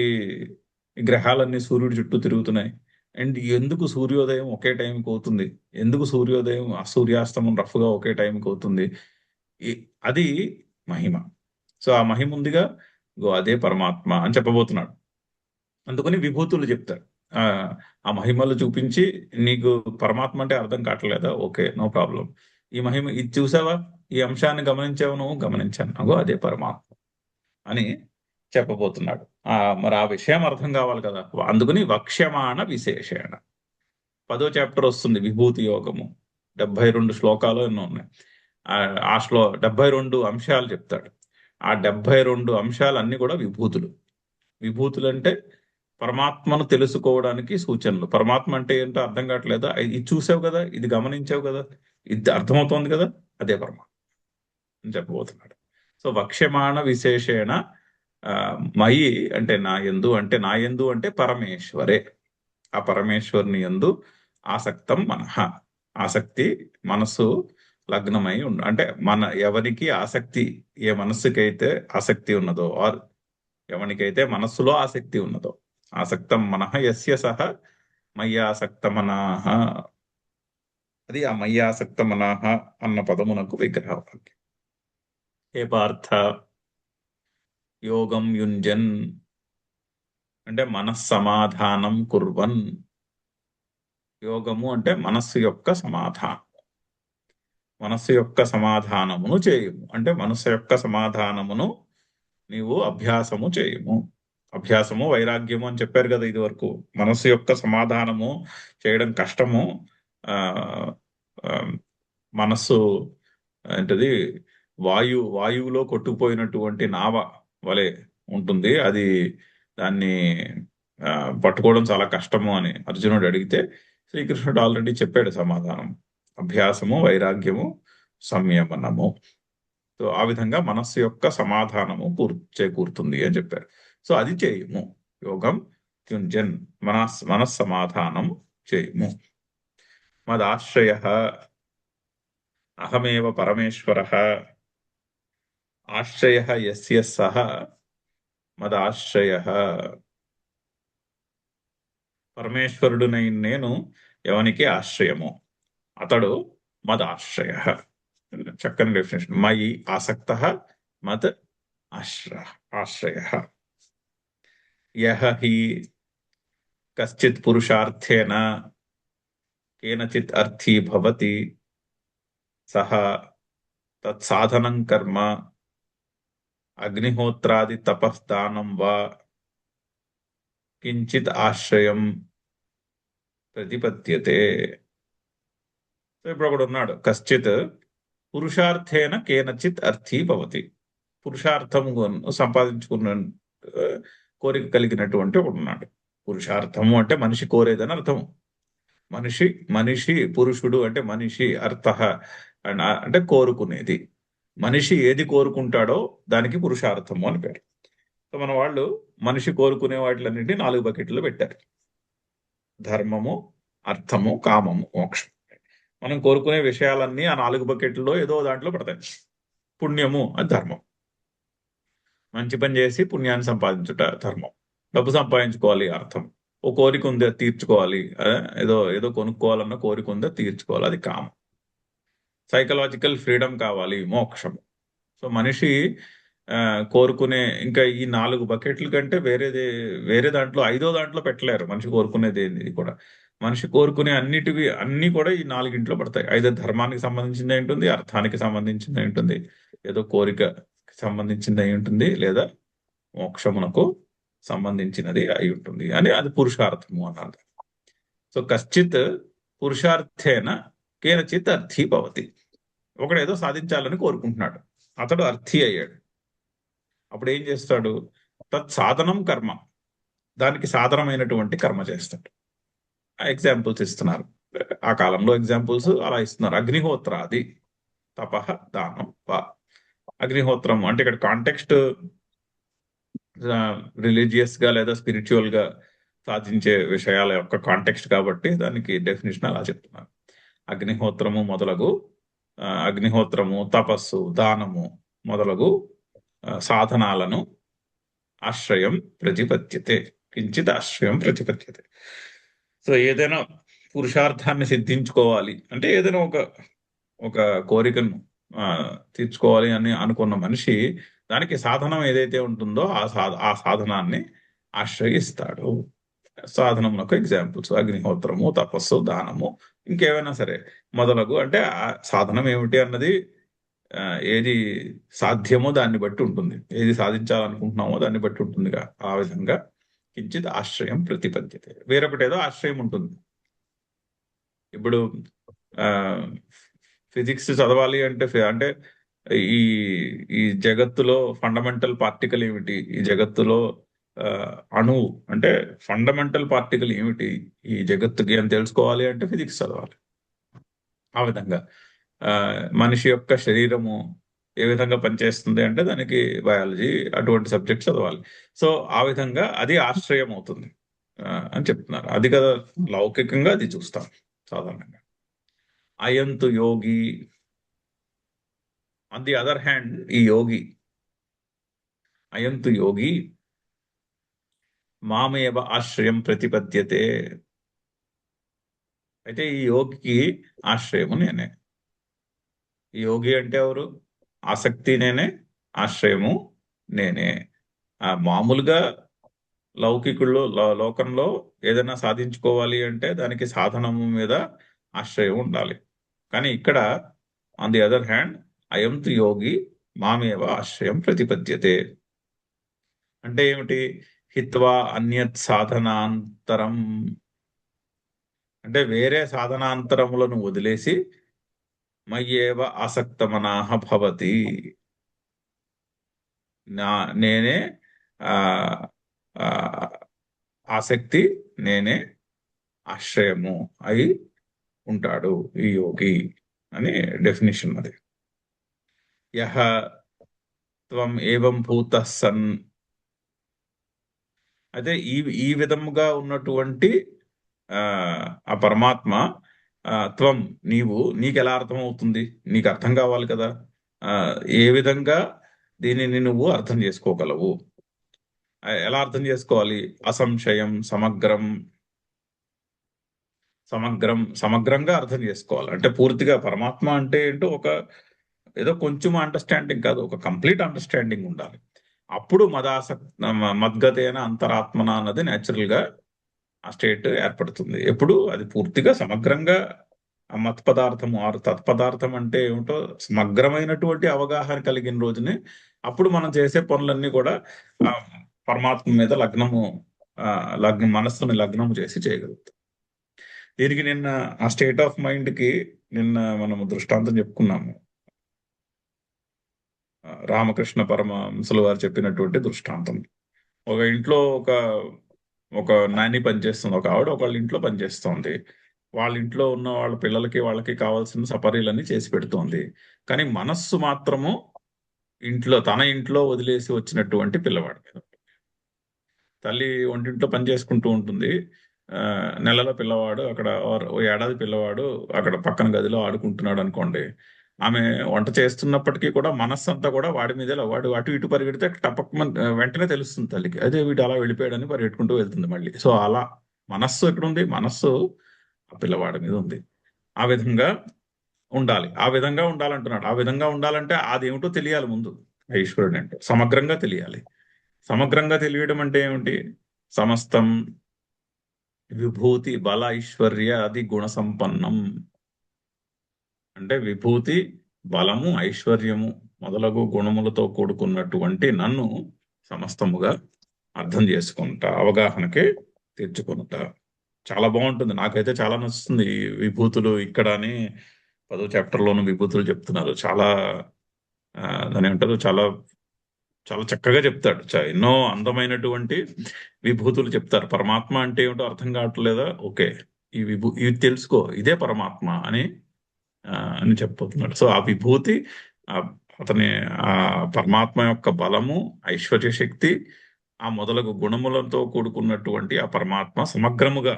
గ్రహాలన్నీ సూర్యుడి చుట్టూ తిరుగుతున్నాయి, అండ్ ఎందుకు సూర్యోదయం ఒకే టైంకి అవుతుంది, ఎందుకు సూర్యోదయం సూర్యాస్తమం రఫ్గా ఒకే టైంకి అవుతుంది, అది మహిమ. సో ఆ మహిమ ఉందిగా, అదే పరమాత్మ అని చెప్పబోతున్నాడు. అందుకని విభూతులు చెప్తాడు. ఆ మహిమలు చూపించి, నీకు పరమాత్మ అంటే అర్థం కావట్లేదా, ఓకే నో ప్రాబ్లం, ఈ మహిమ ఇది చూసావా, ఈ అంశాన్ని గమనించావు నువ్వు, గమనించాను, అగో అదే పరమాత్మ అని చెప్పబోతున్నాడు. మరి ఆ విషయం అర్థం కావాలి కదా. అందుకని వక్ష్యమాణ విశేషేణ 10వ చాప్టర్ వస్తుంది, విభూతి యోగము. 72 శ్లోకాలు ఎన్నో ఉన్నాయి. 72 అంశాలు చెప్తాడు. ఆ 72 అంశాలన్నీ కూడా విభూతులు. విభూతులు అంటే పరమాత్మను తెలుసుకోవడానికి సూచనలు. పరమాత్మ అంటే ఏంటో అర్థం కావట్లేదా, ఇది చూసావు కదా, ఇది గమనించావు కదా, ఇది అర్థమవుతోంది కదా, అదే పరమాత్మ అని చెప్పబోతున్నాడు. సో వక్ష్యమాణ విశేషేణ మయి అంటే నా యందు, అంటే పరమేశ్వరే, ఆ పరమేశ్వరుని యందు ఆసక్తం మనః, ఆసక్తి మనస్సు లగ్నమై అంటే ఎవరికి ఆసక్తి, ఏ మనస్సుకైతే ఆసక్తి ఉన్నదో, ఆర్ ఎవరికైతే మనస్సులో ఆసక్తి ఉన్నదో, ఆసక్తం మనః యస్య సహ మయ్యాసక్త మనః, అది ఆ మయ్యాసక్త మనః అన్న పదమునకు విగ్రహవాక్యం. ఏ పార్థ యోగం యుంజన్ అంటే మనస్సమాధానం కుర్వన్. యోగము అంటే మనస్సు యొక్క సమాధానం, మనస్సు యొక్క సమాధానమును చేయుము అంటే మనస్సు యొక్క సమాధానమును నీవు అభ్యాసము చేయుము. అభ్యాసము వైరాగ్యము అని చెప్పారు కదా ఇది వరకు. మనస్సు యొక్క సమాధానము చేయడం కష్టము. ఆ ఆ, మనస్సు ఏంటది, వాయువులో కొట్టుకుపోయినటువంటి నావ వలె ఉంటుంది అది. దాన్ని ఆ, పట్టుకోవడం చాలా కష్టము అని అర్జునుడు అడిగితే శ్రీకృష్ణుడు ఆల్రెడీ చెప్పాడు సమాధానం. అభ్యాసము వైరాగ్యము సంయమనము. సో ఆ విధంగా మనస్సు యొక్క సమాధానము చేకూరుతుంది అని చెప్పారు. సో అది చేయము. యోగం యుంజన్, మనస్సమాధానం చేయము. మదాశ్రయ అహమేవ పరమేశ్వర ఆశ్రయ యస్య సహ మదాశ్రయ. పరమేశ్వరుడునై నేను ఎవనికి ఆశ్రయము అతడు మదాశ్రయ. చక్కని డెఫినేషన్. మయి ఆసక్త మద్ ఆశ్రయ. యహ హి కశ్చిత్ పురుషార్థేన కేనచిత్ అర్థీ భవతి సహ తత్సాధనం కర్మ అగ్నిహోత్రాది తపఃదానం వా కించిత్ ఆశ్రయం ప్రతిపద్యతే. సో ఇప్పుడు ఒకడు ఉన్నాడు, కశ్చిత్ పురుషార్థేన కేనచిత్ అర్థీ భవతి. పురుషార్థము సంపాదించుకున్న కోరిక కలిగినటువంటి ఒకడు ఉన్నాడు. పురుషార్థము అంటే మనిషి కోరేదని అర్థము. మనిషి పురుషుడు అంటే మనిషి, అర్థ అంటే కోరుకునేది. మనిషి ఏది కోరుకుంటాడో దానికి పురుషార్థము అని పేరు. సో మన వాళ్ళు మనిషి కోరుకునే వాటిలన్నింటినీ 4 బకెట్లు పెట్టారు: ధర్మము, అర్థము, కామము, మోక్షం. మనం కోరుకునే విషయాలన్నీ ఆ 4 బకెట్లలో ఏదో దాంట్లో పడతాయి. పుణ్యము అది ధర్మం. మంచి పని చేసి పుణ్యాన్ని సంపాదించుట ధర్మం. డబ్బు సంపాదించుకోవాలి అర్థం. ఓ కోరిక ఉంది అది తీర్చుకోవాలి, ఏదో ఏదో కొనుక్కోవాలన్న కోరిక ఉంది అది తీర్చుకోవాలి, అది కామం. సైకలాజికల్ ఫ్రీడమ్ కావాలి, మోక్షము. సో మనిషి కోరుకునే ఇంకా ఈ 4 బకెట్ల కంటే వేరే దాంట్లో 5వ దాంట్లో పెట్టలేరు. మనిషి కోరుకునేది ఇది కూడా. మనిషి కోరుకునే అన్ని కూడా ఈ 4గింట్లో పడతాయి. అయితే ధర్మానికి సంబంధించింది ఉంటుంది, అర్థానికి సంబంధించింది ఉంటుంది, ఏదో కోరికకి సంబంధించింది అయి ఉంటుంది, లేదా మోక్షమునకు సంబంధించినది అయి ఉంటుంది అని అది పురుషార్థము అన్నది. సో కశ్చిత్ పురుషార్థేన కేనచిత్ అర్థీ భవతి. ఒకడు ఏదో సాధించాలని కోరుకుంటున్నాడు, అతడు అర్థి అయ్యాడు. అప్పుడు ఏం చేస్తాడు? తత్ సాధనం కర్మ, దానికి సాధనమైనటువంటి కర్మ చేస్తాడు. ఎగ్జాంపుల్స్ ఇస్తున్నారు. ఆ కాలంలో ఎగ్జాంపుల్స్ అలా ఇస్తున్నారు. అగ్నిహోత్రాది తపః దానం వా. అగ్నిహోత్రం అంటే ఇక్కడ కాంటెక్స్ట్ రిలీజియస్ గా లేదా స్పిరిచువల్ గా సాధించే విషయాల యొక్క కాంటెక్స్ట్ కాబట్టి దానికి డెఫినేషన్ అలా చెప్తున్నారు. అగ్నిహోత్రము మొదలగు అగ్నిహోత్రము, తపస్సు, దానము మొదలగు సాధనాలను ఆశ్రయం ప్రతిపద్యతే, కించిత్ ఆశ్రయం ప్రతిపద్యతే. సో ఏదైనా పురుషార్థాన్ని సిద్ధించుకోవాలి అంటే ఏదైనా ఒక కోరికను తీర్చుకోవాలి అని అనుకున్న మనిషి దానికి సాధనం ఏదైతే ఉంటుందో ఆ సాధనాన్ని ఆశ్రయిస్తాడు. సాధనములకు ఎగ్జాంపుల్స్ అగ్నిహోత్రము, తపస్సు, దానము, ఇంకేమైనా సరే మొదలగు. అంటే ఆ సాధనం ఏమిటి అన్నది ఏది సాధ్యమో దాన్ని బట్టి ఉంటుంది, ఏది సాధించాలనుకుంటున్నామో దాన్ని బట్టి ఉంటుందిగా. ఆ విధంగా కించిత్ ఆశ్రయం ప్రతిపద్యతే. వేరొకటి ఏదో ఆశ్రయం ఉంటుంది. ఇప్పుడు ఫిజిక్స్ చదవాలి అంటే ఈ ఈ జగత్తులో ఫండమెంటల్ పార్టికల్ ఏమిటి, ఈ జగత్తులో అణువు అంటే ఫండమెంటల్ పార్టికల్ ఏమిటి ఈ జగత్తుకి అని తెలుసుకోవాలి అంటే ఫిజిక్స్ చదవాలి. ఆ విధంగా మనిషి యొక్క శరీరము ఏ విధంగా పనిచేస్తుంది అంటే దానికి బయాలజీ అటువంటి సబ్జెక్ట్ చదవాలి. సో ఆ విధంగా అది ఆశ్రయం అవుతుంది అని చెప్తున్నారు. అది కదా లౌకికంగా అది చూస్తాం సాధారణంగా. అయంతు యోగి, ఆన్ ది అదర్ హ్యాండ్ ఈ యోగి, అయంతు యోగి మామేవ ఆశ్రయం ప్రతిపద్యతే. అయితే ఈ యోగికి ఆశ్రయము నేనే. ఈ యోగి అంటే ఎవరు? ఆసక్తి నేనే, ఆశ్రయము నేనే. మామూలుగా లౌకికుల్లో లోకంలో ఏదైనా సాధించుకోవాలి అంటే దానికి సాధనము మీద ఆశ్రయం ఉండాలి. కానీ ఇక్కడ ఆన్ ది అదర్ హ్యాండ్ అయం తు యోగి మామేవ ఆశ్రయం ప్రతిపద్యతే అంటే ఏమిటి? హిత్వా అన్యత్ సాధనాంతరం, అంటే వేరే సాధనాంతరములను వదిలేసి మయ్యేవ ఆసక్తమనాహ భవతి, నేనే ఆ ఆ, ఆసక్తి, నేనే ఆశ్రయము అయి ఉంటాడు ఈ యోగి అని డెఫినేషన్ అది. యహ త్వం ఏవం భూత సన్, అయితే ఈ విధముగా ఉన్నటువంటి ఆ ఆ పరమాత్మ, త్వం నీవు, నీకు ఎలా అర్థం అవుతుంది, నీకు అర్థం కావాలి కదా. ఆ ఏ విధంగా దీనిని నువ్వు అర్థం చేసుకోగలవు, ఎలా అర్థం చేసుకోవాలి? అసంశయం, సమగ్రం, సమగ్రంగా అర్థం చేసుకోవాలి. అంటే పూర్తిగా పరమాత్మ అంటే ఏంటో ఒక ఏదో కొంచెం అండర్స్టాండింగ్ కాదు, ఒక కంప్లీట్ అండర్స్టాండింగ్ ఉండాలి. అప్పుడు మద్గతేన అంతరాత్మన అన్నది న్యాచురల్ గా ఆ స్టేట్ ఏర్పడుతుంది. ఎప్పుడు అది పూర్తిగా సమగ్రంగా ఆ మత్ పదార్థము ఆరు తత్పదార్థం అంటే ఏమిటో సమగ్రమైనటువంటి అవగాహన కలిగిన రోజునే అప్పుడు మనం చేసే పనులన్నీ కూడా ఆ పరమాత్మ మీద మనస్సుని లగ్నము చేసి చేయగలుగుతాం. దీనికి నిన్న ఆ స్టేట్ ఆఫ్ మైండ్ కి నిన్న మనము దృష్టాంతం చెప్పుకున్నాము. రామకృష్ణ పరమహంసుల వారు చెప్పినటువంటి దృష్టాంతం. ఒక ఇంట్లో ఒక నాని పనిచేస్తుంది, ఒక ఆవిడ ఒకళ్ళ ఇంట్లో పనిచేస్తోంది. వాళ్ళ ఇంట్లో ఉన్న వాళ్ళ పిల్లలకి వాళ్ళకి కావాల్సిన సపరీలన్నీ చేసి పెడుతోంది. కానీ మనస్సు మాత్రము తన ఇంట్లో వదిలేసి వచ్చినటువంటి పిల్లవాడి మీద. తల్లి వంటింట్లో పని చేసుకుంటూ ఉంటుంది. నెలలో పిల్లవాడు అక్కడ, ఓ ఏడాది పిల్లవాడు అక్కడ పక్కన గదిలో ఆడుకుంటున్నాడు అనుకోండి. ఆమె వంట చేస్తున్నప్పటికీ కూడా మనస్సు అంతా కూడా వాడి మీదే, వాడు అటు ఇటు పరిగెడితే వెంటనే తెలుస్తుంది తల్లికి, అదే వీడు అలా వెళ్ళిపోయాడని పరిగెట్టుకుంటూ వెళ్తుంది మళ్ళీ. సో అలా మనస్సు ఎక్కడుంది? మనస్సు ఆ పిల్లవాడి మీద ఉంది. ఆ విధంగా ఉండాలి, ఆ విధంగా ఉండాలంటున్నాడు. ఆ విధంగా ఉండాలంటే అదేమిటో తెలియాలి ముందు. ఈశ్వరుడు అంటే సమగ్రంగా తెలియాలి. సమగ్రంగా తెలియడం అంటే ఏమిటి? సమస్తం విభూతి బల ఐశ్వర్య అది గుణ సంపన్నం, అంటే విభూతి, బలము, ఐశ్వర్యము మొదలగు గుణములతో కూడుకున్నటువంటి నన్ను సమస్తముగా అర్థం చేసుకుంటా, అవగాహనకే తెచ్చుకుంటా. చాలా బాగుంటుంది, నాకైతే చాలా నచ్చుతుంది ఈ విభూతులు. ఇక్కడ అని 10వ చాప్టర్లోను విభూతులు చెప్తున్నారు. చాలా దాని ఏమంటారు, చాలా చాలా చక్కగా చెప్తాడు. ఎన్నో అందమైనటువంటి విభూతులు చెప్తారు. పరమాత్మ అంటే ఏమిటో అర్థం కావట్లేదా? ఓకే, ఇవి తెలుసుకో, ఇదే పరమాత్మ అని చెప్పబోతున్నాడు. సో ఆ విభూతి, ఆ అతని ఆ పరమాత్మ యొక్క బలము, ఐశ్వర్య శక్తి, ఆ మొదలగు గుణములతో కూడుకున్నటువంటి ఆ పరమాత్మ సమగ్రముగా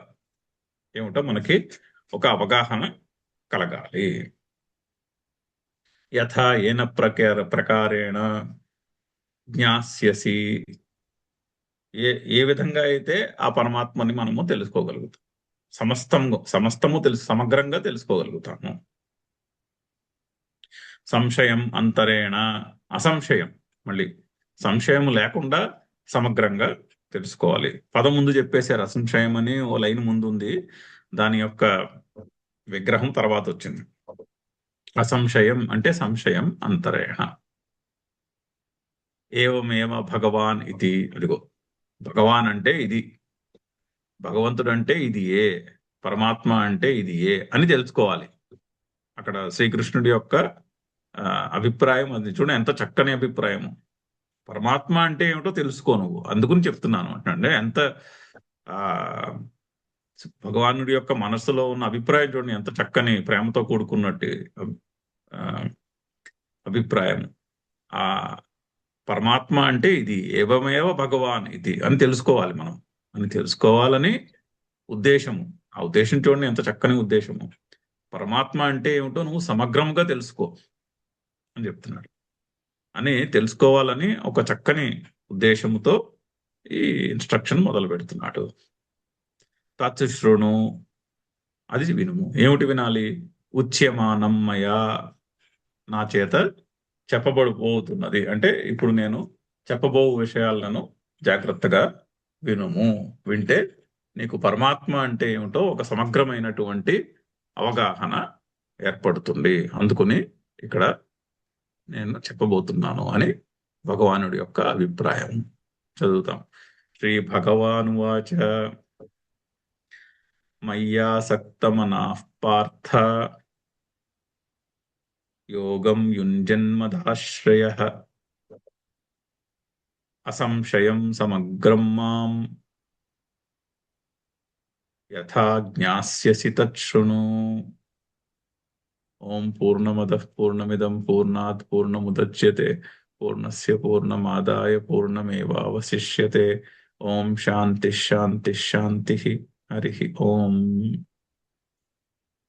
ఏమిటో మనకి ఒక అవగాహన కలగాలి. యథా ఏన ప్రకారేణ జ్ఞాస్యసి, ఏ విధంగా అయితే ఆ పరమాత్మని మనము తెలుసుకోగలుగుతాం, సమస్తము సమగ్రంగా తెలుసుకోగలుగుతాము. సంశయం అంతరేణ, అసంశయం, మళ్ళీ సంశయం లేకుండా సమగ్రంగా తెలుసుకోవాలి. పదం ముందు చెప్పేశారు, అసంశయం అని ఓ లైన్ ముందు ఉంది, దాని యొక్క విగ్రహం తర్వాత వచ్చింది. అసంశయం అంటే సంశయం అంతరేణ. ఏవమేవ భగవాన్ ఇది, అదిగో భగవాన్ అంటే ఇది, భగవంతుడు అంటే ఇది ఏ, పరమాత్మ అంటే ఇది ఏ అని తెలుసుకోవాలి. అక్కడ శ్రీకృష్ణుడి యొక్క అభిప్రాయం అది. చూడ ఎంత చక్కని అభిప్రాయము. పరమాత్మ అంటే ఏమిటో తెలుసుకో నువ్వు, అందుకుని చెప్తున్నాను అంటే ఎంత ఆ భగవానుడి యొక్క మనస్సులో ఉన్న అభిప్రాయం చూడండి, ఎంత చక్కని ప్రేమతో కూడుకున్నట్టు ఆ, అభిప్రాయం. ఆ పరమాత్మ అంటే ఇది, ఏవమేవ భగవాన్ ఇది అని తెలుసుకోవాలి మనం, అని తెలుసుకోవాలని ఉద్దేశము. ఆ ఉద్దేశం చూడండి ఎంత చక్కని ఉద్దేశము. పరమాత్మ అంటే ఏమిటో నువ్వు సమగ్రంగా తెలుసుకో అని చెప్తున్నాడు. అని తెలుసుకోవాలని ఒక చక్కని ఉద్దేశంతో ఈ ఇన్స్ట్రక్షన్ మొదలు పెడుతున్నాడు. తత్ శృణు, అది వినుము. ఏమిటి వినాలి? ఉచ్యమానం మయా, నా చేత చెప్పబడిపోతున్నది, అంటే ఇప్పుడు నేను చెప్పబో విషయాలను జాగ్రత్తగా వినుము. వింటే నీకు పరమాత్మ అంటే ఏమిటో ఒక సమగ్రమైనటువంటి అవగాహన ఏర్పడుతుంది. అందుకుని ఇక్కడ నేను చెప్పబోతున్నాను అని భగవానుడి యొక్క అభిప్రాయం. చదువుతాం. श्रीभगवानुवाच मय्यासक्तमनः पार्थ योगं युञ्जन्मदाश्रयः असंशयं समग्रं माम् यथा ज्ञास्यसि तच्छृणु। ओम पूर्णमदः पूर्णमिदं पूर्णात् पूर्णमुदच्यते पूर्णस्य पूर्णमादाय पूर्णमेवावशिष्यते। ओम शांति शांति शांति। हरि ओम।